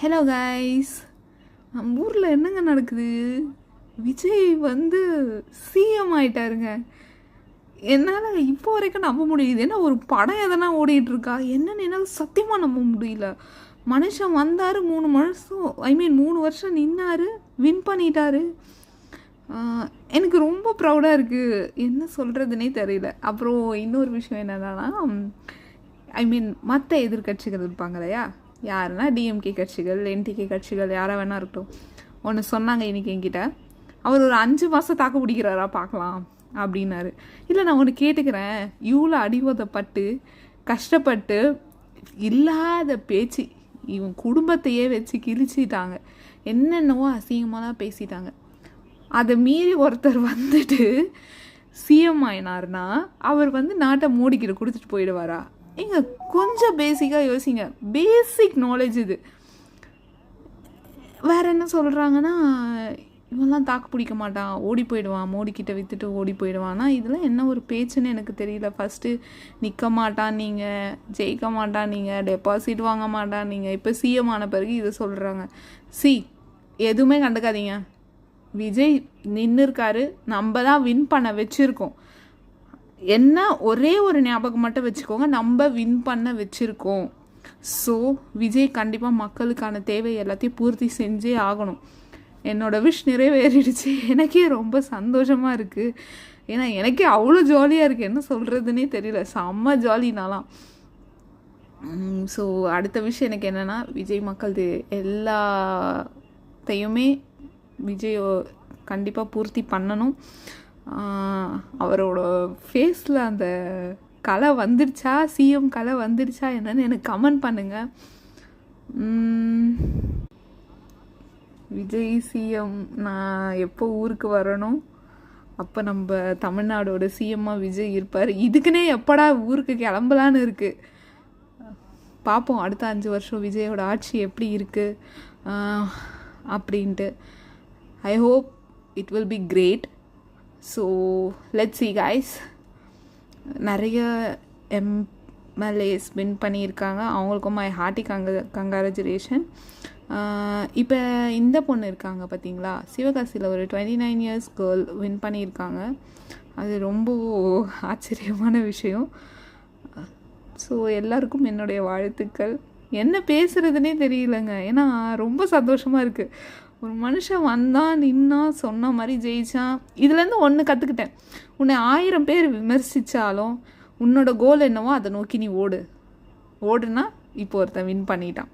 Hello guys, நம்ம ஊரில் என்னங்க நடக்குது? விஜய் வந்து சிஎம் ஆயிட்டாருங்க. என்னால் இப்போ வரைக்கும் நம்ப முடியுது. ஏன்னா ஒரு படம் எதனா ஓடிட்டுருக்கா என்னன்னு என்னால் சத்தியமாக நம்ப முடியல. மனுஷன் வந்தார், 3 வருஷம் நின்னார், வின் பண்ணிட்டாரு. எனக்கு ரொம்ப ப்ரௌடாக இருக்குது, என்ன சொல்கிறதுனே தெரியல. அப்புறம் இன்னொரு விஷயம் என்னென்னா, மற்ற எதிர்கட்சிகள் இருப்பாங்க இல்லையா, யாருன்னா டிஎம்கே கட்சிகள், என்டிகே கட்சிகள், யாராக வேணா இருக்கட்டும். ஒன்று சொன்னாங்க இன்றைக்கி என்கிட்ட, அவர் ஒரு 5 மாதம் தாக்கு பிடிக்கிறாரா பார்க்கலாம் அப்படின்னாரு. இல்லை, நான் ஒன்று கேட்டுக்கிறேன், இவ்வளோ அடிவதப்பட்டு கஷ்டப்பட்டு இல்லாத பேச்சு, இவன் குடும்பத்தையே வச்சு கிழிச்சிட்டாங்க, என்னென்னவோ அசிங்கமாலாம் பேசிட்டாங்க. அதை மீறி ஒருத்தர் வந்துட்டு சிஎம் ஆயினார்னா அவர் வந்து நாட்டை மோடிக்கிட்ட கொடுத்துட்டு போயிடுவாரா? ஏங்க கொஞ்சம் பேசிக்காக யோசிங்க, பேசிக் நாலேஜ் இது. வேறு என்ன சொல்கிறாங்கன்னா, இவெல்லாம் தாக்கு பிடிக்க மாட்டான், ஓடி போயிடுவான், மோடிக்கிட்ட விற்றுட்டு ஓடி போயிடுவான்னா, இதெல்லாம் என்ன ஒரு பேச்சுன்னு எனக்கு தெரியல. ஃபஸ்ட்டு நிற்க மாட்டான் நீங்கள், ஜெயிக்க மாட்டான் நீங்கள், டெபாசிட் வாங்க மாட்டான் நீங்கள், இப்போ சிஎம் ஆன பிறகு இதை சொல்கிறாங்க. எதுவுமே கண்டுக்காதீங்க, விஜய் நின்று இருக்காரு, நம்ம தான் வின் பண்ண வச்சுருக்கோம். என்ன ஒரே ஒரு ஞாபகம் மட்டும் வச்சுக்கோங்க, நம்ம வின் பண்ண வச்சுருக்கோம். ஸோ விஜய் கண்டிப்பாக மக்களுக்கான தேவை எல்லாத்தையும் பூர்த்தி செஞ்சே ஆகணும். என்னோடய விஷ் நிறைவேறிடுச்சு. எனக்கே ரொம்ப சந்தோஷமாக இருக்குது. ஏன்னா எனக்கே அவ்வளோ ஜாலியாக இருக்குது, என்ன சொல்கிறதுனே தெரியல, செம்ம ஜாலினாலாம். ஸோ அடுத்த விஷயம் எனக்கு என்னென்னா, விஜய் மக்கள் எல்லாத்தையுமே விஜய் கண்டிப்பாக பூர்த்தி பண்ணணும். அவரோட ஃபேஸில் அந்த கலை வந்துடுச்சா, சிஎம் கலை வந்துடுச்சா என்னன்னு எனக்கு கமெண்ட் பண்ணுங்கள். விஜய் சிஎம் நான் எப்போ ஊருக்கு வரணும், அப்போ நம்ம தமிழ்நாடோட சிஎம்மாக விஜய் இருப்பார். இதுக்குன்னே எப்படா ஊருக்கு கிளம்பலான்னு இருக்குது. பார்ப்போம் அடுத்த 5 வருஷம் விஜயோட ஆட்சி எப்படி இருக்குது அப்படின்ட்டு. I hope it will be great. So let's see guys. நிறைய எம்எல்ஏஸ் வின் பண்ணியிருக்காங்க, அவங்களுக்கும் மை ஹார்ட்டி கங்க்ராச்சுலேஷன். இப்போ இந்த பொண்ணு இருக்காங்க பார்த்தீங்களா, சிவகாசியில் ஒரு 29 years கேர்ள் வின் பண்ணியிருக்காங்க. அது ரொம்ப ஆச்சரியமான விஷயம். ஸோ எல்லாருக்கும் என்னுடைய வாழ்த்துக்கள். என்ன பேசுகிறதுனே தெரியலங்க, ஏன்னா ரொம்ப சந்தோஷமாக இருக்குது. ஒரு மனுஷன் வந்தான், நின்னான், சொன்ன மாதிரி ஜெயிச்சான். இதுலேருந்து ஒன்று கற்றுக்கிட்டேன், உன்னை 1000 பேர் விமர்சித்தாலும் உன்னோட கோல் என்னவோ அதை நோக்கி நீ ஓடுனா இப்போ ஒருத்தன் வின் பண்ணிட்டான்.